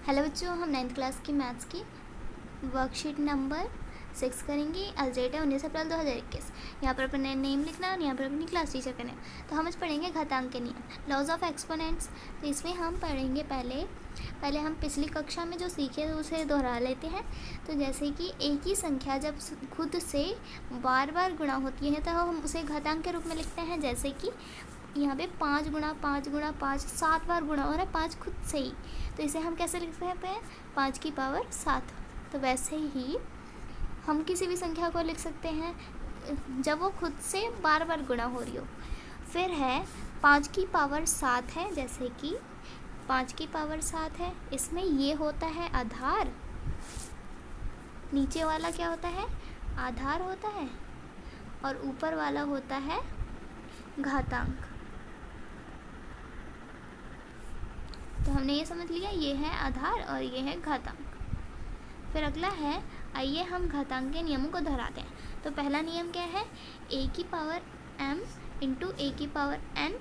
Hello बच्चों, हम 9th class की मैथ्स की वर्कशीट नंबर 6 करेंगे। आज डेट है 19 अप्रैल 2021। यहाँ पर अपने नेम लिखना और यहाँ पर अपनी क्लास टीचर का नेम। तो हम आज पढ़ेंगे घातांक के नियम, लॉज ऑफ एक्सपोनेंट्स। तो इसमें हम पढ़ेंगे पहले हम पिछली कक्षा में जो सीखे उसे दोहरा लेते हैं। तो जैसे कि एक ही संख्या जब खुद से बार बार गुणा होती है तो हम उसे घातांक के रूप में लिखते हैं। जैसे कि यहाँ पे 5 गुणा 5 गुणा 5 7 बार गुणा हो रहा है 5 खुद से ही, तो इसे हम कैसे लिख सकते हैं 5 की पावर 7। तो वैसे ही हम किसी भी संख्या को लिख सकते हैं जब वो खुद से बार बार गुणा हो रही हो। फिर है 5 की पावर 7 है, जैसे कि 5 की पावर 7 है, इसमें ये होता है आधार, नीचे वाला क्या होता है आधार होता है और ऊपर वाला होता है घातांक। तो हमने ये समझ लिया, ये है आधार और ये है घातांक। फिर अगला है, आइए हम घातांक के नियमों को दोहराते हैं। तो पहला नियम क्या है, a की पावर m इंटू a की power n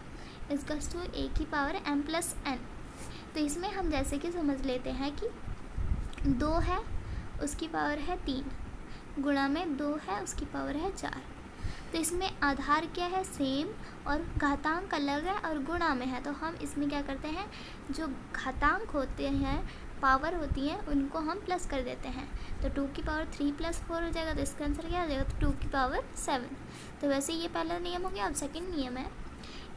equals to a की पावर m प्लस n। तो इसमें हम जैसे कि समझ लेते हैं कि 2 है उसकी पावर है 3, गुणा में 2 है उसकी पावर है 4। तो इसमें आधार क्या है सेम और घातांक अलग है और गुणा में है। तो हम इसमें क्या करते हैं, जो घातांक होते हैं पावर होती है उनको हम प्लस कर देते हैं। तो 2 की पावर 3 प्लस 4 हो जाएगा, तो इसका आंसर क्या हो जाएगा, तो 2 की पावर 7। तो वैसे ये पहला नियम हो गया। अब सेकंड नियम है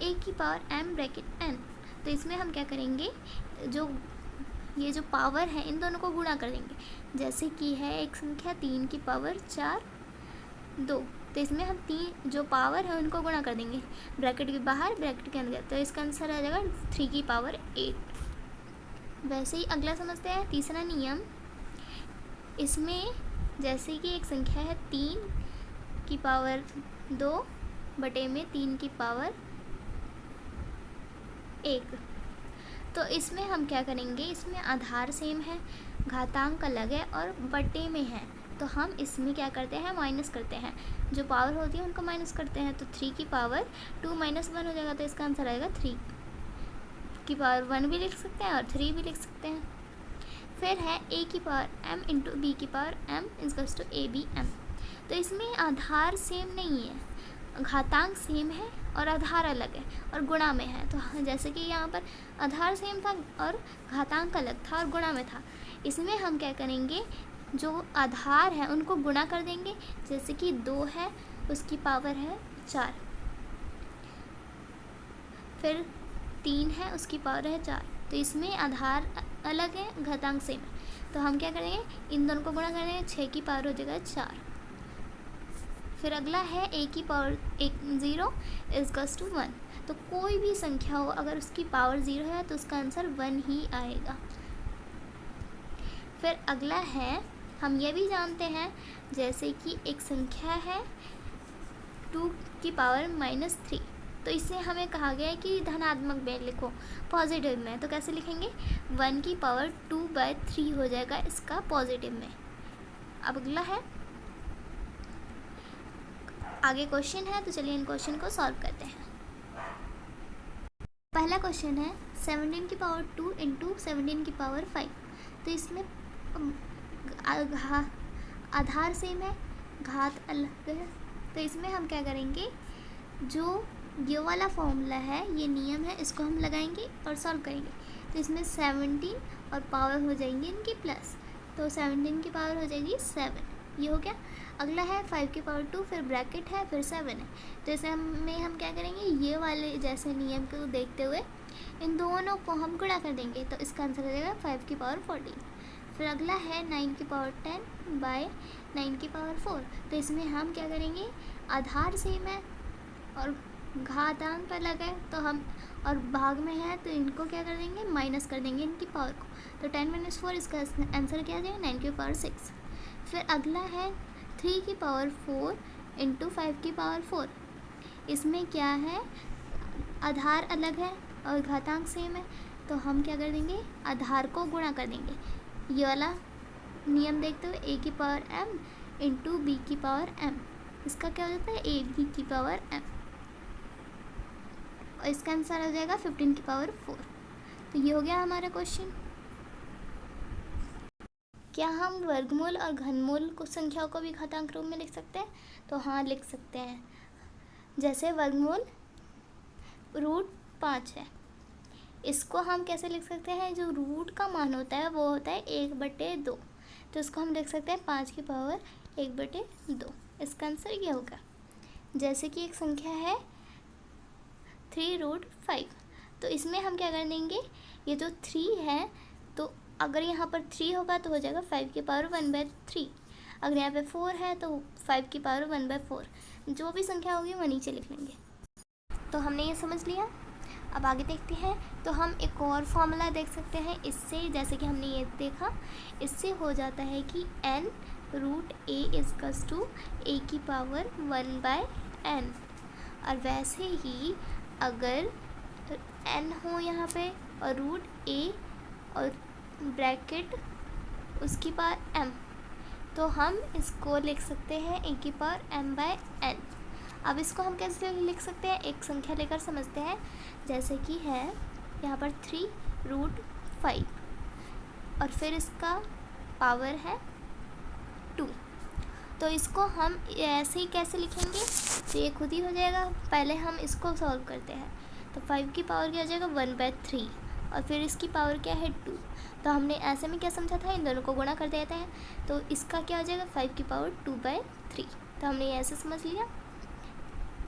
a की पावर m ब्रैकेट n। तो इसमें हम क्या करेंगे, ये जो पावर है इन दोनों को गुणा कर देंगे। जैसे कि है एक संख्या 3 की पावर 4 2, तो इसमें हम 3 जो पावर है उनको गुणा कर देंगे, ब्रैकेट के बाहर ब्रैकेट के अंदर। तो इसका आंसर आ जाएगा 3 की पावर 8। वैसे ही अगला समझते हैं तीसरा नियम। इसमें जैसे कि एक संख्या है 3 की पावर 2 बटे में 3 की पावर 1। तो इसमें हम क्या करेंगे, इसमें आधार सेम है, घातांक अलग है और बटे में है। तो हम इसमें क्या करते हैं, माइनस करते हैं, जो पावर होती है उनको माइनस करते हैं। तो 3 की पावर 2 माइनस 1 हो जाएगा, तो इसका आंसर आएगा 3 की पावर 1 भी लिख सकते हैं और 3 भी लिख सकते हैं। फिर है a की पावर m इंटू बी की power m equals to a b m. तो इसमें आधार सेम नहीं है, घातांक सेम है और आधार अलग है और गुणा में है। तो जैसे कि यहाँ पर आधार सेम था और घातांक अलग था और गुणा में था, इसमें हम क्या करेंगे, जो आधार है उनको गुणा कर देंगे। जैसे कि 2 है उसकी पावर है 4, फिर 3 है उसकी पावर है 4। तो इसमें आधार अलग है घातांक सेम है, तो हम क्या करेंगे, इन दोनों को गुणा करेंगे, 6 की पावर हो जाएगा 4। फिर अगला है a की पावर 0 इक्वल्स टू 1। तो कोई भी संख्या हो अगर उसकी पावर 0 है तो उसका आंसर 1 ही आएगा। फिर अगला है, हम ये भी जानते हैं जैसे कि एक संख्या है 2 की पावर -3। तो इससे हमें कहा गया है कि धनात्मक में लिखो, पॉजिटिव में। तो कैसे लिखेंगे, 1 की पावर 2/3 हो जाएगा इसका पॉजिटिव में। अब अगला है, आगे क्वेश्चन है, तो चलिए इन क्वेश्चन को सॉल्व करते हैं। पहला क्वेश्चन है 17 की पावर 2 इंटू 17 की पावर 5। तो इसमें आधार सेम है, घात अलग है। तो इसमें हम क्या करेंगे, जो ये वाला फॉर्मूला है, ये नियम है, इसको हम लगाएंगे और सॉल्व करेंगे। तो इसमें 17 और पावर हो जाएंगे इनकी प्लस, तो 17 की पावर हो जाएगी 7, ये हो गया। अगला है 5 की पावर 2, फिर ब्रैकेट है, फिर 7 है। तो इसे हम क्या करेंगे, ये वाले जैसे नियम को देखते हुए इन दोनों को हम गुणा कर देंगे। तो इसका आंसर हो जाएगा 5 की पावर 14। फिर अगला है 9 की पावर 10 बाय 9 की पावर 4। तो इसमें हम क्या करेंगे, आधार सेम है और घातांक अलग है, तो हम और भाग में है तो इनको क्या कर देंगे, माइनस कर देंगे इनकी पावर को। तो 10 - 4 इसका आंसर क्या आ जाएगा, 9 की पावर 6। फिर अगला है 3 की पावर 4 इंटू 5 की पावर 4। इसमें क्या है, आधार अलग है और घातांक सेम है, तो हम क्या कर देंगे, आधार को गुणा कर देंगे। ये वाला नियम देखते हुए a की पावर m इंटू बी की पावर m, इसका क्या हो जाता है ए बी की पावर m, और इसका आंसर आ जाएगा 15 की पावर 4। तो ये हो गया हमारा क्वेश्चन। क्या हम वर्गमूल और घनमूल को संख्याओं को भी घातांक रूप में लिख सकते हैं? तो हाँ, लिख सकते हैं। जैसे वर्गमूल √5 है, इसको हम कैसे लिख सकते हैं? जो रूट का मान होता है वो होता है 1/2, तो इसको हम लिख सकते हैं 5 की पावर 1/2। इसका आंसर ये होगा। जैसे कि एक संख्या है 3√5, तो इसमें हम क्या कर देंगे, ये जो 3 है, तो अगर यहाँ पर 3 होगा तो हो जाएगा 5 की पावर 1/3। अगर यहाँ पे 4 है तो 5 की पावर 1/4। जो भी संख्या होगी वो नीचे लिख लेंगे। तो हमने ये समझ लिया। अब आगे देखते हैं। तो हम एक और फॉर्मूला देख सकते हैं इससे, जैसे कि हमने ये देखा, इससे हो जाता है कि n√a = a की पावर 1/n। और वैसे ही अगर n हो यहाँ पे और √a और ब्रैकेट उसकी पावर m, तो हम इसको लिख सकते हैं a की पावर m/n। अब इसको हम कैसे लिख सकते हैं? एक संख्या लेकर समझते हैं। जैसे कि है यहाँ पर 3√5 और फिर इसका पावर है 2, तो इसको हम ऐसे ही कैसे लिखेंगे? तो ये खुद ही हो जाएगा। पहले हम इसको सॉल्व करते हैं। तो 5 की पावर क्या हो जाएगा? 1/3 और फिर इसकी पावर क्या है? 2। तो हमने ऐसे में क्या समझा था? इन दोनों को गुणा कर देते हैं, तो इसका क्या हो जाएगा? 5 की पावर 2/3। तो हमने ये ऐसे समझ लिया,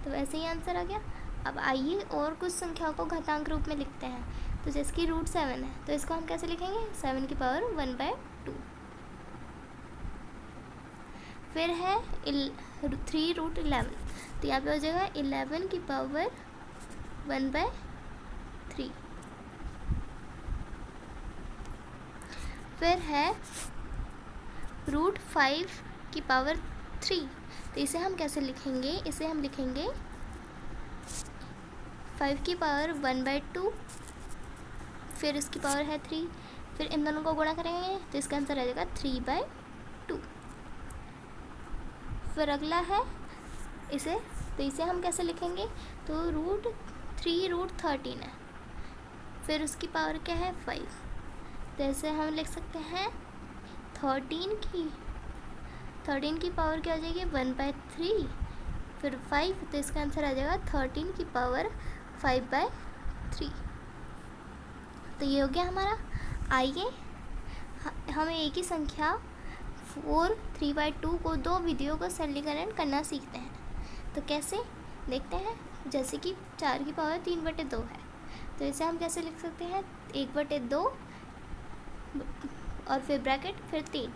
तो ऐसे ही आंसर आ गया। अब आइए और कुछ संख्याओं को घातांक रूप में लिखते हैं। तो जैसे कि √7 है, तो इसको हम कैसे लिखेंगे? 7 की पावर 1/2। फिर है 3√11, तो यहाँ पे हो जाएगा 11 की पावर 1/3। फिर है √5 की पावर 3, तो इसे हम कैसे लिखेंगे? इसे हम लिखेंगे 5 की पावर 1/2, फिर इसकी पावर है 3, फिर इन दोनों को गुणा करेंगे तो इसका आंसर आ जाएगा 3/2। फिर अगला है इसे, तो इसे हम कैसे लिखेंगे? तो √3√13 है, फिर उसकी पावर क्या है? 5। तो ऐसे हम लिख सकते हैं 13 की पावर क्या हो जाएगी? 1/3, फिर 5, तो इसका आंसर आ जाएगा 13 की पावर 5/3। तो ये हो गया हमारा। आइए हमें एक ही संख्या 4 3/2 को दो विधियों को सरलीकरण करना सीखते हैं। तो कैसे देखते हैं। जैसे कि 4 की पावर 3/2 है, तो इसे हम कैसे लिख सकते हैं? 1/2 और फिर ब्रैकेट फिर 3।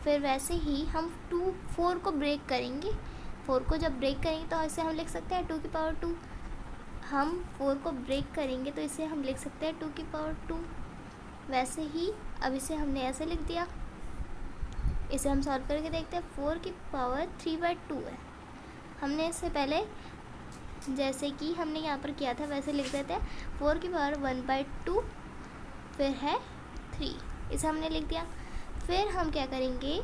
फिर वैसे ही हम 4 को ब्रेक करेंगे। 4 को जब ब्रेक करेंगे तो इसे हम लिख सकते हैं 2 की पावर 2। हम 4 को ब्रेक करेंगे तो इसे हम लिख सकते हैं 2 की पावर 2। वैसे ही अब इसे हमने ऐसे लिख दिया। इसे हम सॉल्व करके देखते हैं। 4 की पावर 3/2 है। हमने इससे पहले जैसे कि हमने यहाँ पर किया था वैसे लिख देते हैं। 4 की पावर 1/2 फिर है 3, इसे हमने लिख दिया। फिर हम क्या करेंगे?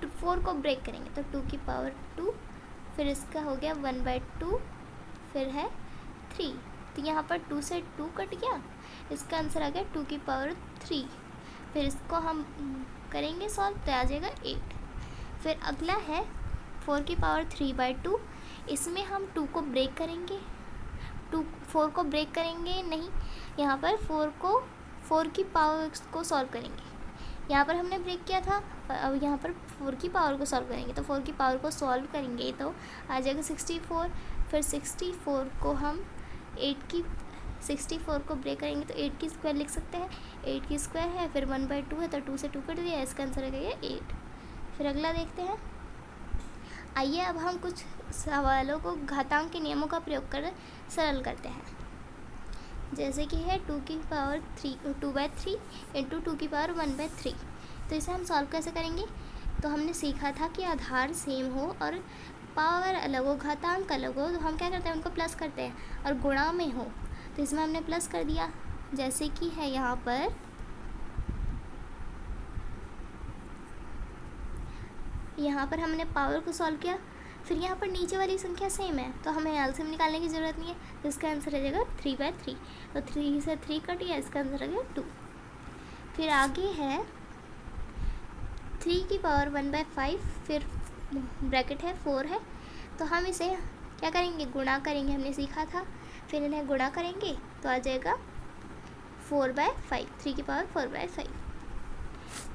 4 को ब्रेक करेंगे तो 2 की पावर 2, फिर इसका हो गया 1/2, फिर है 3। तो यहाँ पर 2 से 2 कट गया, इसका आंसर आ गया 2 की पावर 3। फिर इसको हम करेंगे सॉल्व तो आ जाएगा 8। फिर अगला है 4 की पावर 3/2, इसमें हम 2 को ब्रेक करेंगे। 4 को ब्रेक करेंगे नहीं, यहाँ पर 4 की पावर को सॉल्व करेंगे। यहाँ पर हमने ब्रेक किया था, अब यहाँ पर 4 की पावर को सॉल्व करेंगे। तो 4 की पावर को सॉल्व करेंगे तो आ जाएगा 64। फिर 64 को हम 64 को ब्रेक करेंगे तो 8 की स्क्वायर लिख सकते हैं। 8 की स्क्वायर है, फिर 1/2 है तो 2 से 2 कट दिया, इसका आंसर आ गया 8। फिर अगला देखते हैं। आइए अब हम कुछ सवालों को घातांक के नियमों का प्रयोग कर सरल करते हैं। जैसे कि है 2 की पावर 2/3 इंटू 2 की पावर 1/3। तो इसे हम सॉल्व कैसे करेंगे? तो हमने सीखा था कि आधार सेम हो और पावर अलग हो, घातांक अलग हो, तो हम क्या करते हैं? उनको प्लस करते हैं। और गुणा में हो तो इसमें हमने प्लस कर दिया। जैसे कि है यहाँ पर हमने पावर को सॉल्व किया। फिर यहाँ पर नीचे वाली संख्या सेम है तो हमें एलसीएम निकालने की ज़रूरत नहीं है, तो इसका आंसर आ जाएगा 3/3। तो 3 से 3 कट गया, इसका आंसर आ गया 2। फिर आगे है 3 की पावर 1/5, फिर ब्रैकेट है 4 है, तो हम इसे क्या करेंगे, गुणा करेंगे, हमने सीखा था। फिर इन्हें गुणा करेंगे तो आ जाएगा 4/5, 3 की पावर 4/5।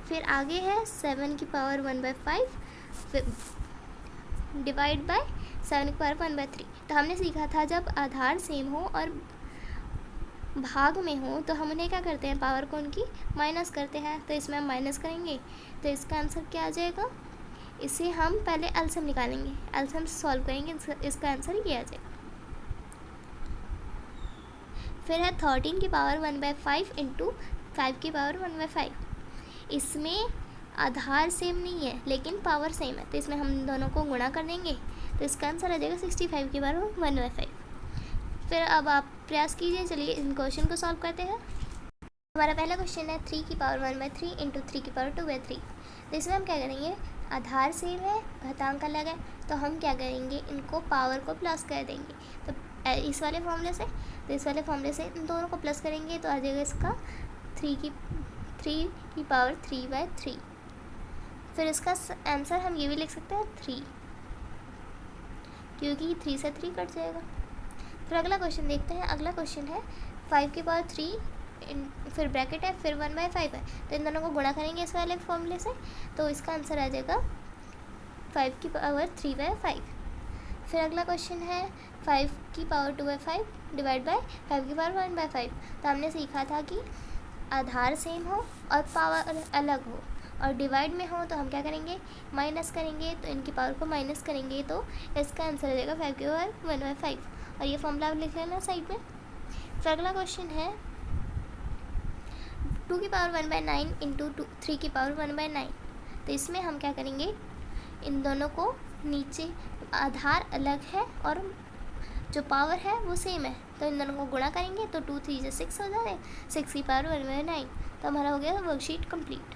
फिर आगे है 7 की पावर 1/5 डिवाइड बाय 7 की पावर 1/3। तो हमने सीखा था जब आधार सेम हो और भाग में हो तो हम उन्हें क्या करते हैं, पावर को उनकी माइनस करते हैं। तो इसमें हम माइनस करेंगे तो इसका आंसर क्या आ जाएगा, इसे हम पहले एलसीएम निकालेंगे, एलसीएम सॉल्व करेंगे, इसका आंसर ये आ जाएगा। फिर है 13 की पावर 1/5 इंटू 5 की पावर 1/5। इसमें आधार सेम नहीं है लेकिन पावर सेम है, तो इसमें हम दोनों को गुणा कर देंगे तो इसका आंसर आ जाएगा 65 की पावर 1/5। फिर अब आप प्रयास कीजिए, चलिए इन क्वेश्चन को सॉल्व करते हैं। हमारा पहला क्वेश्चन है 3 की पावर 1/3 इंटू 3 की पावर 2/3। तो इसमें हम क्या करेंगे, आधार सेम है, घातांक अलग है, तो हम क्या करेंगे, इनको पावर को प्लस कर देंगे। तो इस वाले फॉर्मूले से, तो इस वाले फॉर्मूले से इन दोनों को प्लस करेंगे तो आ जाएगा इसका 3 की पावर 3/3। फिर इसका आंसर हम ये भी लिख सकते हैं 3, क्योंकि 3 से 3 कट जाएगा। फिर अगला क्वेश्चन देखते हैं। अगला क्वेश्चन है 5 की पावर 3 फिर ब्रैकेट है, फिर 1/5 है, तो इन दोनों को गुणा करेंगे इस वाले फॉर्मूले से, तो इसका आंसर आ जाएगा 5 की पावर 3/5। फिर अगला क्वेश्चन है 5 की पावर 2/5 डिवाइड बाय 5 की पावर 1/5। तो हमने सीखा था कि आधार सेम हो और पावर अलग हो और डिवाइड में हो तो हम क्या करेंगे, माइनस करेंगे, तो इनकी पावर को माइनस करेंगे तो इसका आंसर आ जाएगा 5 की पावर 1/5। और ये फॉर्मूला आप लिख लेना साइड में। फिर अगला क्वेश्चन है 2 की पावर 1/9 इंटू 3 की पावर 1/9। तो इसमें हम क्या करेंगे, इन दोनों को नीचे आधार अलग है और जो पावर है वो सेम है, तो इन दोनों को गुणा करेंगे तो 2 3 6 हो जाए, 6 की पावर 1/9। तो हमारा हो गया वर्कशीट कंप्लीट।